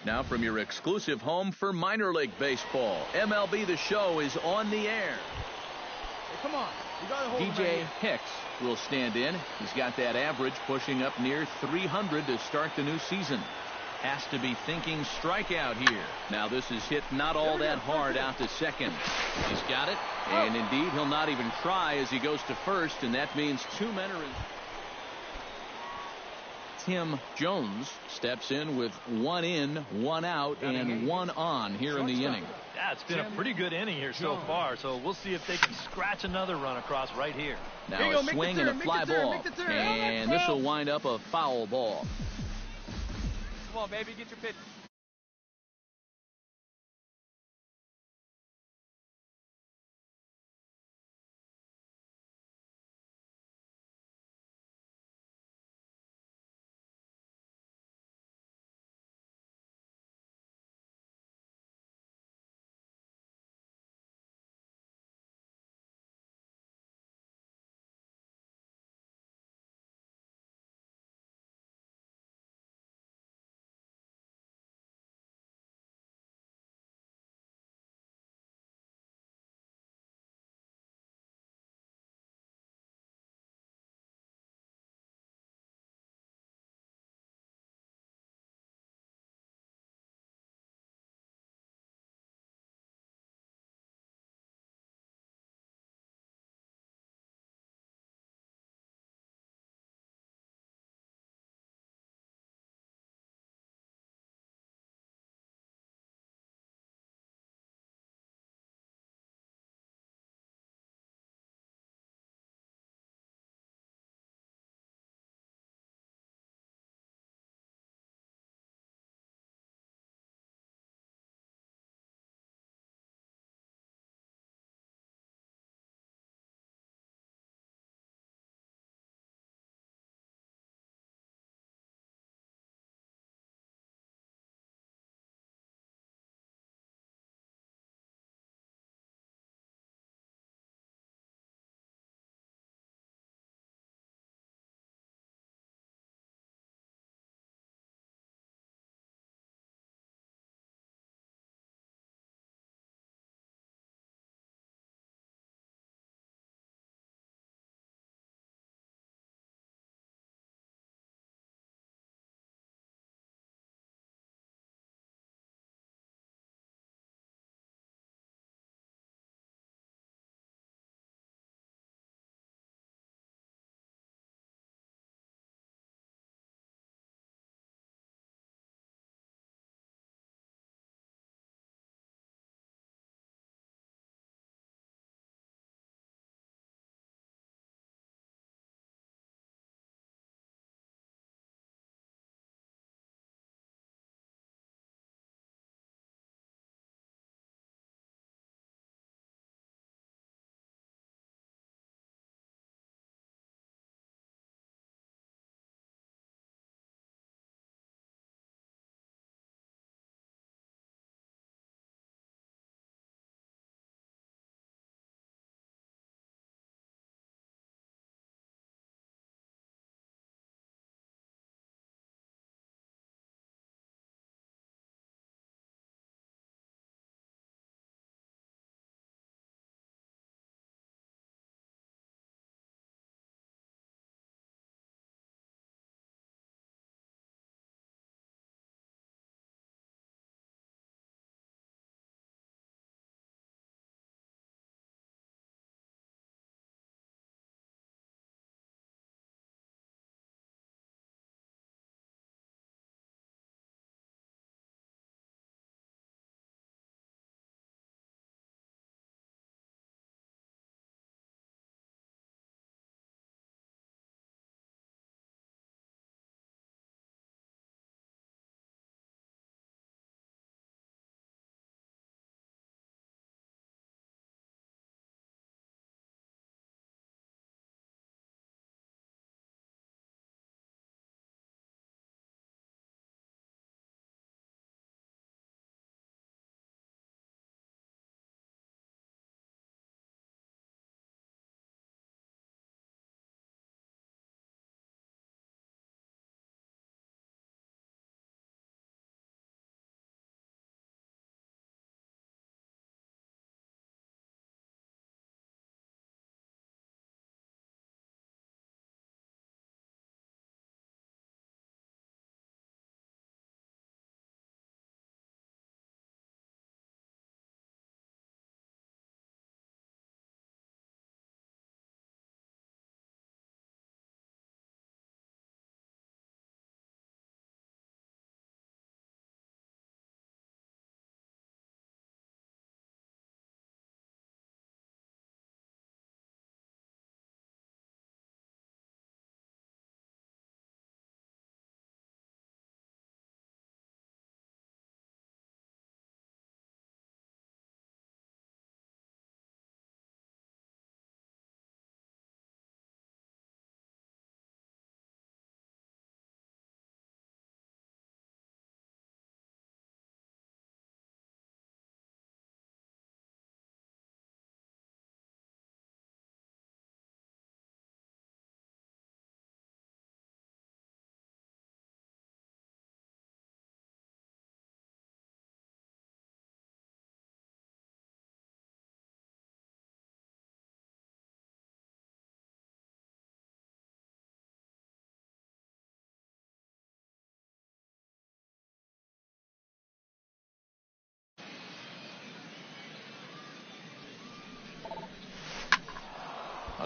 Now from your exclusive home for minor league baseball, MLB The Show is on the air. Hey, come on. You gotta hold DJ Hicks will stand in. He's got that average pushing up near 300 to start the new season. Has to be thinking strikeout here. Now this is hit not all that hard out to second. He's got it. And indeed, he'll not even try as he goes to first, and that means 2 men are in. Tim Jones steps in with 1 in, 1 out, and 1 on here in the inning. Yeah, it's been a pretty good inning here so far, so we'll see if they can scratch another run across right here. Now a swing and a fly ball, and this will wind up a foul ball. Come on, baby, get your pitch.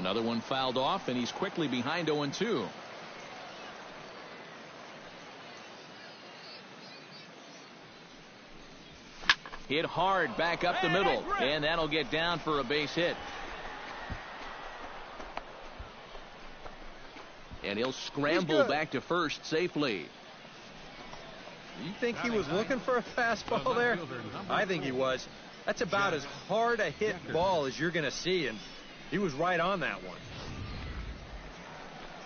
Another one fouled off, and he's quickly behind 0-2. Hit hard back up the middle, and that'll get down for a base hit. And he'll scramble back to first safely. You think he was looking for a fastball there? I think he was. That's about as hard a hit ball as you're going to see, and he was right on that one.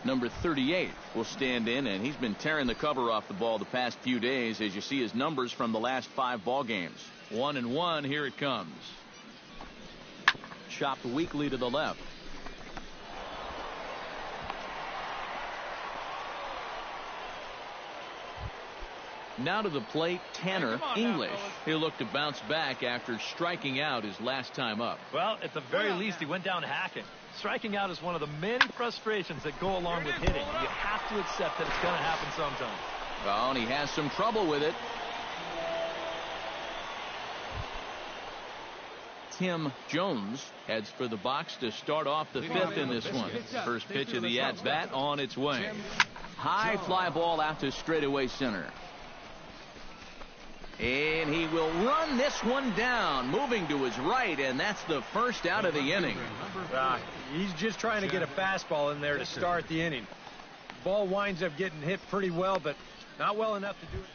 Number 38 will stand in, and he's been tearing the cover off the ball the past few days, as you see his numbers from the last 5 ball games. 1-1, here it comes. Chopped weakly to the left. Now to the plate, Tanner English. He'll look to bounce back after striking out his last time up. Well, at the very least, he went down hacking. Striking out is one of the many frustrations that go along with hitting. You have to accept that it's going to happen sometime. Oh, and he has some trouble with it. Tim Jones heads for the box to start off the 5th in this one. First pitch of the at-bat on its way. High fly ball out to straightaway center. And he will run this one down, moving to his right, and that's the first out of the inning. He's just trying to get a fastball in there to start the inning. Ball winds up getting hit pretty well, but not well enough to do it.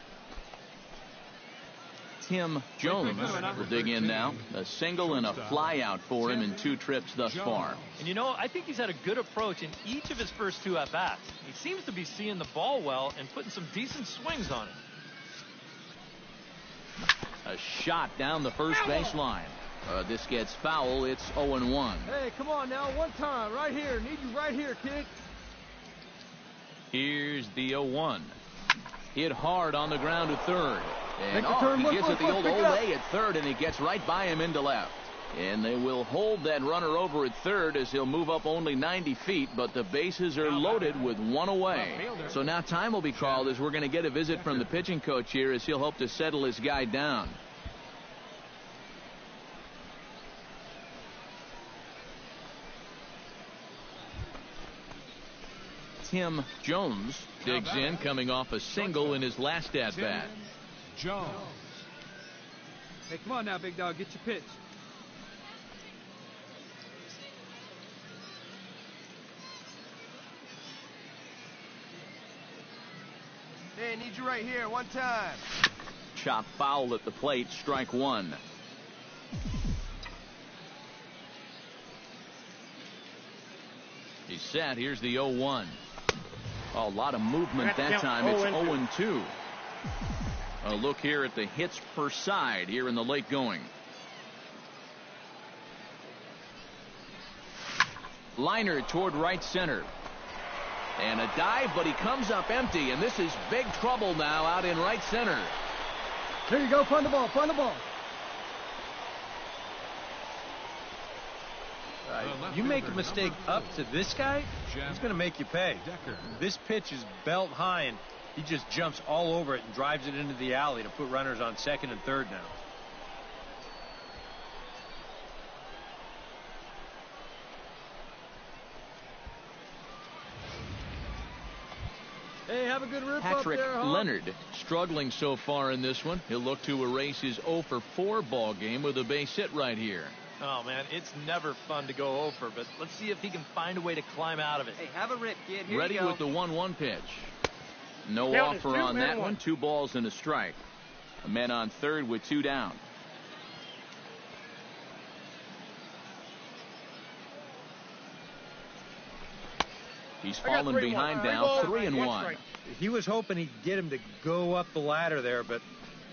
Tim Jones will dig in now. A single and a fly out for him in 2 trips thus far. And you know, I think he's had a good approach in each of his first 2 at-bats. He seems to be seeing the ball well and putting some decent swings on it. A shot down the first baseline. This gets foul. It's 0-1. Hey, come on now. One time. Right here. Need you right here, kid. Here's the 0-1. Hit hard on the ground to third. And he gets it the old Olay at third, and he gets right by him into left. And they will hold that runner over at third as he'll move up only 90 feet, but the bases are loaded with 1 away. So now time will be called as we're going to get a visit from the pitching coach here as he'll hope to settle his guy down. Tim Jones digs in, coming off a single in his last at-bat. Jones. Hey, come on now, big dog. Get your pitch. Hey, need you right here. One time. Chop foul at the plate. Strike 1. He's set. Here's the 0-1. A lot of movement that time. It's 0-2. A look here at the hits per side here in the late going. Liner toward right center. And a dive, but he comes up empty, and this is big trouble now out in right center. There you go. Find the ball. Find the ball. You make a mistake up to this guy, he's going to make you pay. This pitch is belt high, and he just jumps all over it and drives it into the alley to put runners on second and third now. Hey, have a good rip Patrick up there, huh? Leonard struggling so far in this one. He'll look to erase his 0-for-4 ball game with a base hit right here. Oh, man, it's never fun to go over, but let's see if he can find a way to climb out of it. Hey, have a rip, kid. Here Ready you go. with the 1-1 pitch. No Count offer on that one. 2 balls and a strike. A man on third with 2 down. He's fallen behind now, 3-1. He was hoping he'd get him to go up the ladder there, but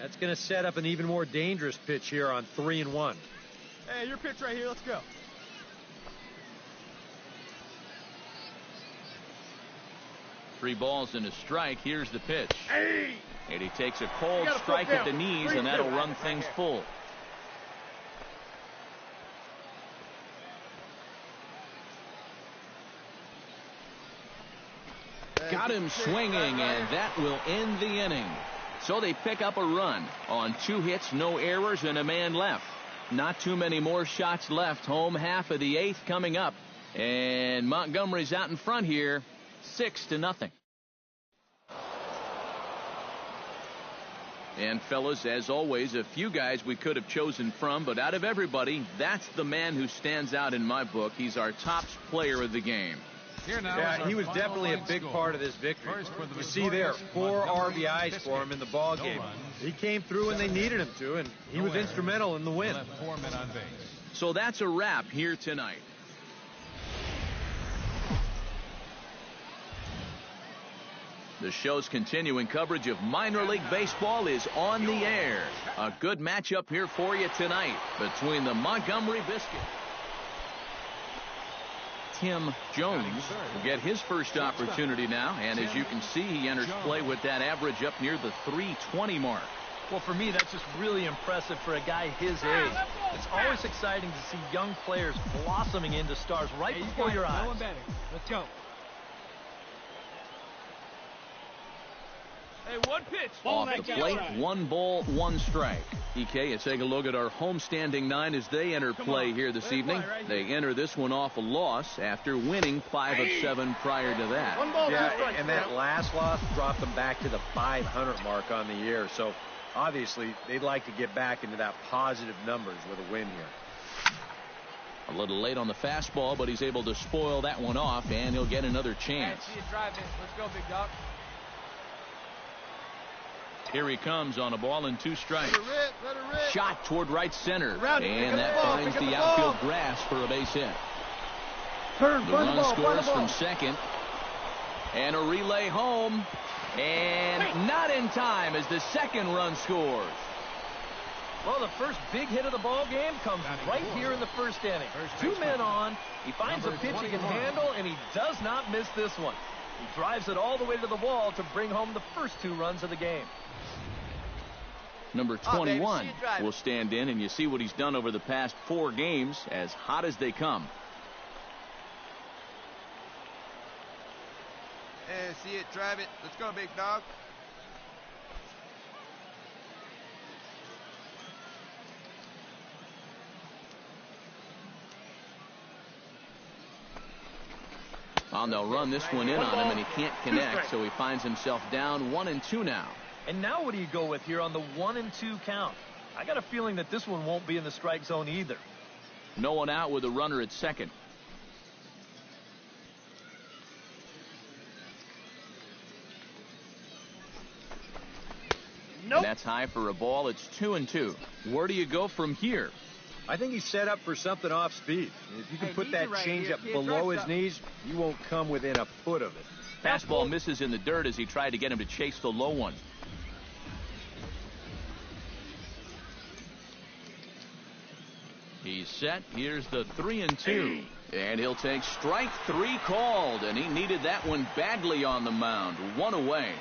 that's going to set up an even more dangerous pitch here on 3-1. Hey, your pitch right here. Let's go. Three balls and a strike. Here's the pitch. Hey! And he takes a cold strike at the knees, and that'll run things full. Got him swinging, and that will end the inning. So they pick up a run on 2 hits, no errors, and a man left. Not too many more shots left. Home half of the 8th coming up. And Montgomery's out in front here, 6-0. And fellas, as always, a few guys we could have chosen from, but out of everybody, that's the man who stands out in my book. He's our top player of the game. Yeah, he was definitely a big part of this victory. You see there, 4 RBIs for him in the ball game. He came through when they needed him to, and he was instrumental in the win. So that's a wrap here tonight. The show's continuing coverage of minor league baseball is on the air. A good matchup here for you tonight between the Montgomery Biscuits. Tim Jones will get his first opportunity now, and as you can see, he enters play with that average up near the 320 mark. Well, for me, that's just really impressive for a guy his age. It's always exciting to see young players blossoming into stars right before your eyes. No one better. Let's go. Hey, one pitch. Off the plate, 1 ball, 1 strike. EK, let's take a look at our homestanding 9 as they enter play here this evening. They enter this one off a loss after winning 5 of 7 prior to that. Yeah, and that last loss dropped them back to the 500 mark on the year. So obviously they'd like to get back into that positive numbers with a win here. A little late on the fastball, but he's able to spoil that one off, and he'll get another chance. See you drive in. Let's go, big dog. Here he comes on a ball and 2 strikes. Let her rip. Shot toward right center. Around it. And that finds the outfield grass for a base hit. The run scores from second. And a relay home. And not in time as the second run scores. Well, the first big hit of the ball game comes right here in the first inning. 2 men on. He finds a pitch he can handle, and he does not miss this one. He drives it all the way to the wall to bring home the first 2 runs of the game. Number 21 will stand in, and you see what he's done over the past 4 games, as hot as they come. Hey, see it, drive it. Let's go, big dog. Well, they'll run this one in on him, and he can't connect, so he finds himself down 1-2 now. And now what do you go with here on the 1-2 count? I got a feeling that this one won't be in the strike zone either. No one out with a runner at second. Nope. And that's high for a ball. It's 2-2. Where do you go from here? I think he's set up for something off speed. If you can put that changeup below his knees, you won't come within a foot of it. Fastball misses in the dirt as he tried to get him to chase the low one. He's set. Here's the 3-2. And he'll take strike 3 called, and he needed that one badly on the mound. 1 away.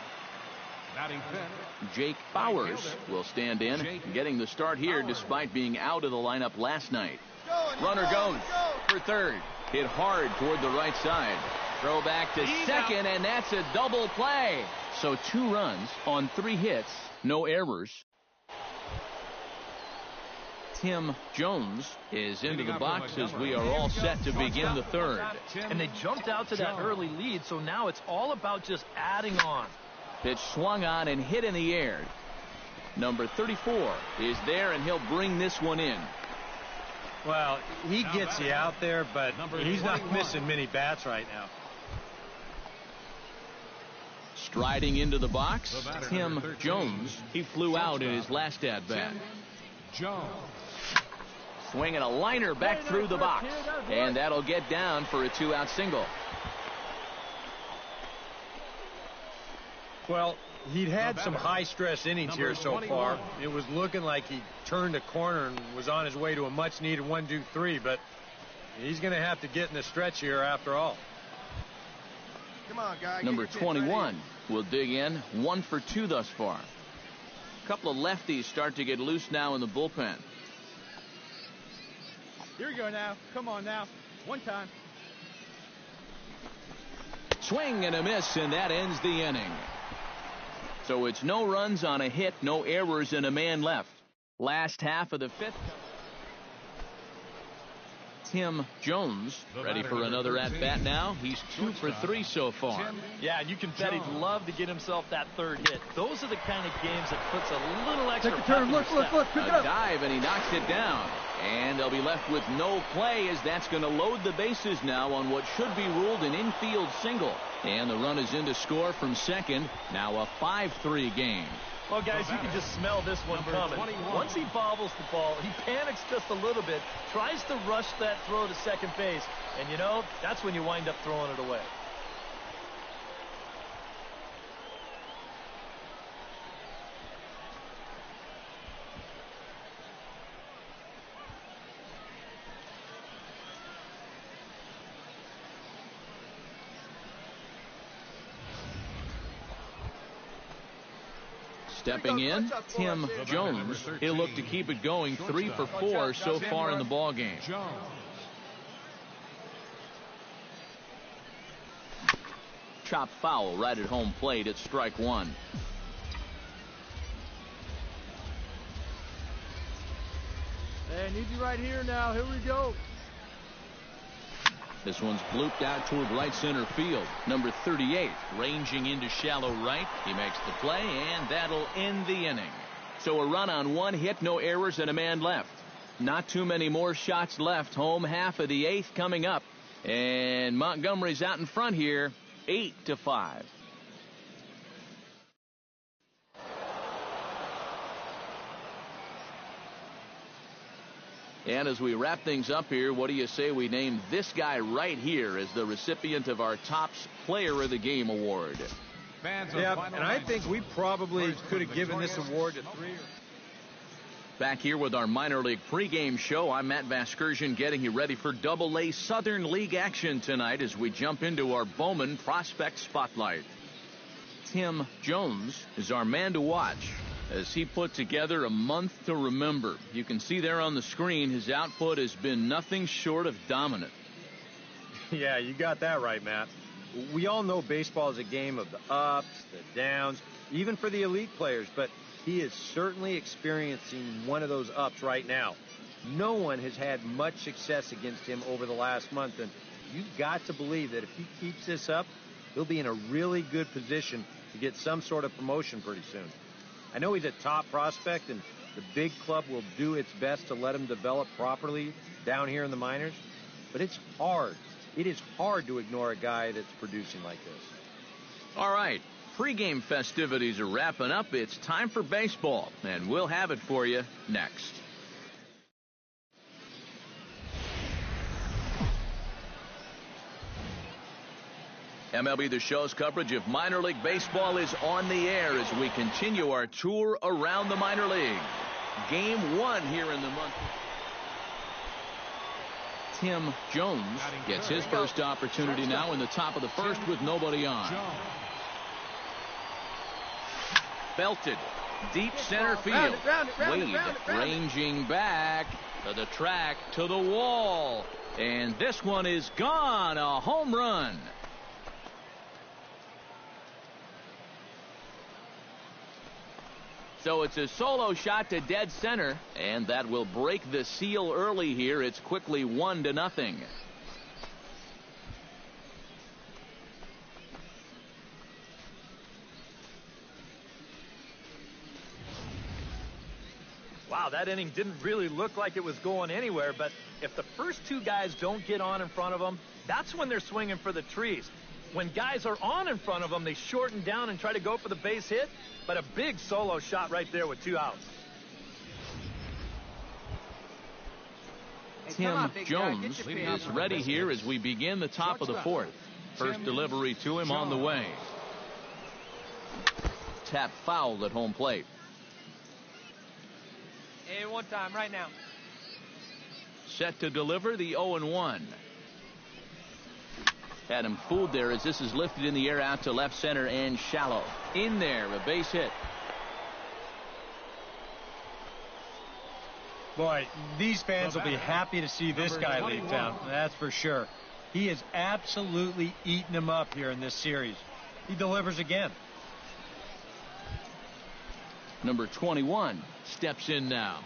Jake Bowers will stand in, getting the start here despite being out of the lineup last night. Runner goes for third. Hit hard toward the right side. Throw back to second, and that's a double play. So 2 runs on 3 hits, no errors. Tim Jones is into the box as we are all set to begin the third. And they jumped out to that early lead, so now it's all about just adding on. Pitch swung on and hit in the air. Number 34 is there, and he'll bring this one in. Well, he gets you out there, but he's not missing many bats right now. Striding into the box, Tim Jones. He flew out in his last at-bat. Swinging a liner back through the box, and that'll get down for a 2-out single. Well, he'd had some high-stress innings here so far. It was looking like he turned a corner and was on his way to a much-needed 1-2-3, but he's going to have to get in the stretch here after all. Come on, guy. Number 21 will dig in. 1 for 2 thus far. A couple of lefties start to get loose now in the bullpen. Here we go now. Come on now. One time. Swing and a miss, and that ends the inning. So it's no runs on a hit, no errors, and a man left. Last half of the 5th. Tim Jones ready for another at-bat now. He's 2 for 3 so far. Yeah, and you can bet he'd love to get himself that third hit. Those are the kind of games that puts a little extra Take a turn. Look, pick it A up. dive, and he knocks it down. And they'll be left with no play, as that's going to load the bases now on what should be ruled an infield single. And the run is in to score from second. Now a 5-3 game. Well, guys, you can just smell this one coming. Once he bobbles the ball, he panics just a little bit, tries to rush that throw to second base, and you know, that's when you wind up throwing it away. Stepping in, Tim Jones. He'll look to keep it going. 3 for 4 so far in the ball game. Chop foul right at home plate. It's strike 1. Hey, need you right here now. Here we go. This one's blooped out toward right center field. Number 38 ranging into shallow right. He makes the play, and that'll end the inning. So a run on 1 hit, no errors, and a man left. Not too many more shots left. Home half of the 8th coming up. And Montgomery's out in front here, 8-5. And as we wrap things up here, what do you say we name this guy right here as the recipient of our Topps Player of the Game award? Yeah, and I think we probably could have given this award to 3. Back here with our minor league pregame show, I'm Matt Vasgersian getting you ready for Double-A Southern League action tonight as we jump into our Bowman Prospect Spotlight. Tim Jones is our man to watch as he put together a month to remember. You can see there on the screen his output has been nothing short of dominant. Yeah, you got that right, Matt. We all know baseball is a game of the ups, the downs, even for the elite players, but he is certainly experiencing one of those ups right now. No one has had much success against him over the last month, and you've got to believe that if he keeps this up, he'll be in a really good position to get some sort of promotion pretty soon. I know he's a top prospect, and the big club will do its best to let him develop properly down here in the minors, but it's hard. It is hard to ignore a guy that's producing like this. All right, pregame festivities are wrapping up. It's time for baseball, and we'll have it for you next. MLB The Show's coverage of minor league baseball is on the air as we continue our tour around the minor league. Game 1 here in the month. Tim Jones gets his first opportunity now in the top of the first with nobody on. Belted. Deep center field. Wade ranging back to the track, to the wall. And this one is gone. A home run. So it's a solo shot to dead center, and that will break the seal early here. It's quickly 1-0. Wow, that inning didn't really look like it was going anywhere, but if the first 2 guys don't get on in front of them, that's when they're swinging for the trees. When guys are on in front of them, they shorten down and try to go for the base hit, but a big solo shot right there with 2 outs. Tim Jones is ready here as we begin the top of the 4th. First delivery to him on the way. Tap foul at home plate. Hey, one time, right now. Set to deliver the 0-1. Had him fooled there as this is lifted in the air out to left center and shallow. In there, a base hit. Boy, these fans will be happy to see this guy leave town. That's for sure. He has absolutely eaten them up here in this series. He delivers again. Number 21 steps in now.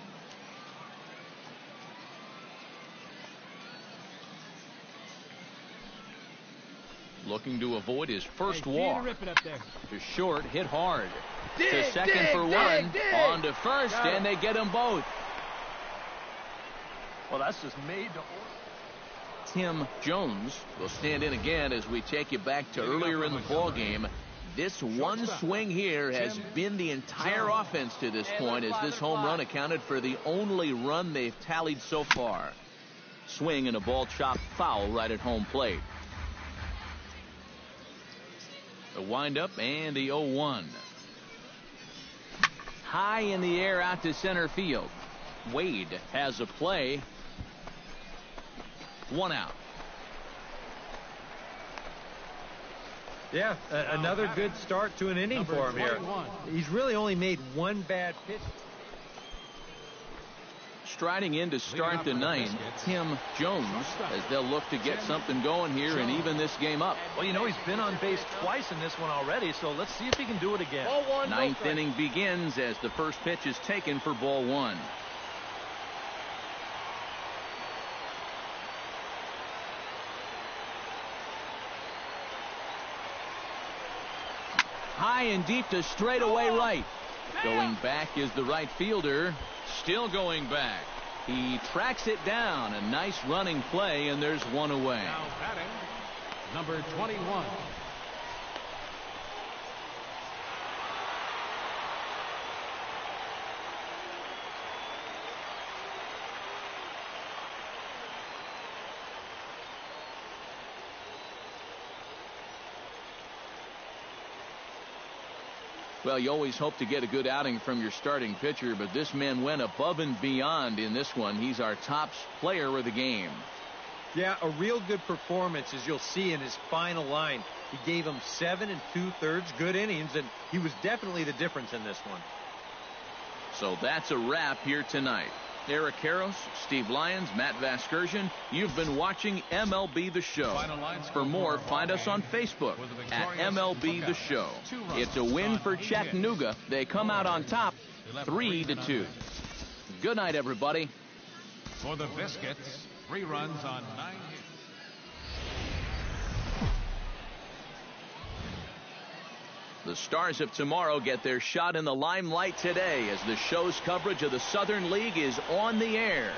looking to avoid his first Hey, walk. rip it up there. To short, hit hard. Dig, to second dig, for dig, one. dig. On to first, and they get them both. Well, that's just made to order. Tim Jones will stand in again as we take you back to earlier in the ball game. This one swing here has been the entire offense to this point, as this home run accounted for the only run they've tallied so far. Swing and a ball chopped foul right at home plate. The windup and the 0-1. High in the air out to center field. Wade has a play. 1 out. Yeah, another good start to an inning for him here. He's really only made one bad pitch. Striding in to start the ninth, Tim Jones, as they'll look to get something going here and even this game up. Well, you know, he's been on base twice in this one already, so let's see if he can do it again. Ninth inning begins as the first pitch is taken for ball one. High and deep to straightaway right. Going back is the right fielder. Still going back. He tracks it down. A nice running play, and there's one away. Now batting, number 21. Well, you always hope to get a good outing from your starting pitcher, but this man went above and beyond in this one. He's our top player of the game. Yeah, a real good performance, as you'll see in his final line. He gave him 7 2/3 good innings, and he was definitely the difference in this one. So that's a wrap here tonight. Eric Karros, Steve Lyons, Matt Vasgersian, you've been watching MLB The Show. For more, find us on Facebook at MLB The Show. It's a win for Chattanooga. They come out on top 3-2. Good night, everybody. For the Biscuits, 3 runs on 9 hits. The Stars of tomorrow get their shot in the limelight today as the show's coverage of the Southern League is on the air.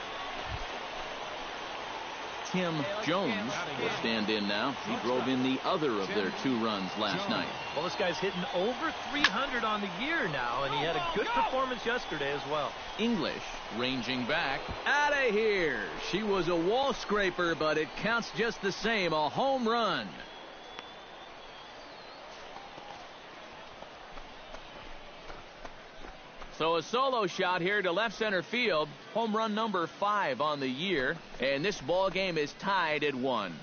Tim Jones will stand in now. He drove in the other of their 2 runs last night. Well, this guy's hitting over 300 on the year now, and he had a good performance yesterday as well. English ranging back. Out of here. She was a wall scraper, but it counts just the same. A home run. So a solo shot here to left center field. Home run number 5 on the year. And this ball game is tied at 1.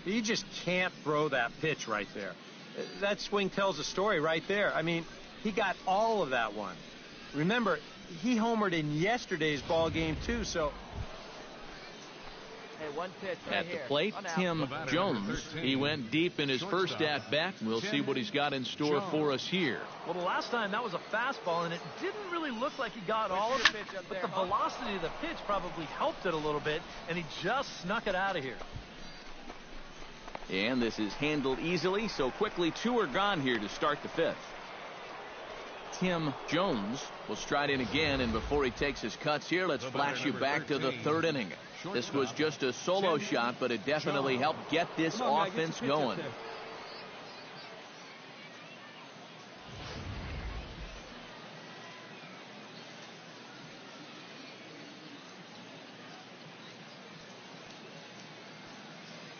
You just can't throw that pitch right there. That swing tells a story right there. I mean, he got all of that one. Remember, he homered in yesterday's ball game too, so... Hey, one pitch right At the here. plate, Tim Jones. He went deep in his first at-bat. We'll see what he's got in store for us here. Well, the last time that was a fastball, and it didn't really look like he got all of it, but the velocity of the pitch probably helped it a little bit, and he just snuck it out of here. And this is handled easily, so quickly 2 are gone here to start the 5th. Tim Jones will stride in again, and before he takes his cuts here, let's flash you back to the 3rd inning. This was just a solo shot, but it definitely helped get this offense going.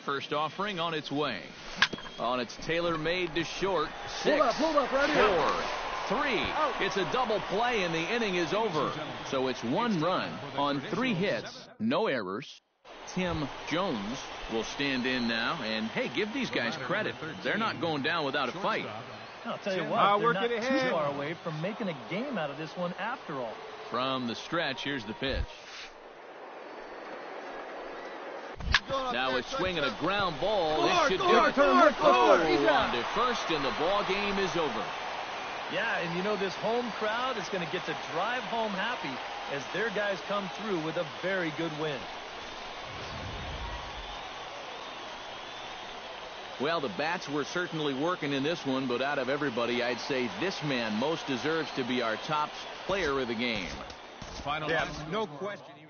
First offering on its way. On its tailor-made to short. 6, 4, 3. It's a double play, and the inning is over. So it's 1 run on 3 hits, no errors. Tim Jones will stand in now. And, hey, give these guys credit. They're not going down without a fight. I'll tell you what, they're not too far away from making a game out of this one after all. From the stretch, here's the pitch. Now a swing and a ground ball. This should do it. On to first, and the ball game is over. Yeah, and you know this home crowd is going to get to drive home happy as their guys come through with a very good win. Well, the bats were certainly working in this one, but out of everybody, I'd say this man most deserves to be our top player of the game. Final Yeah, line. no question.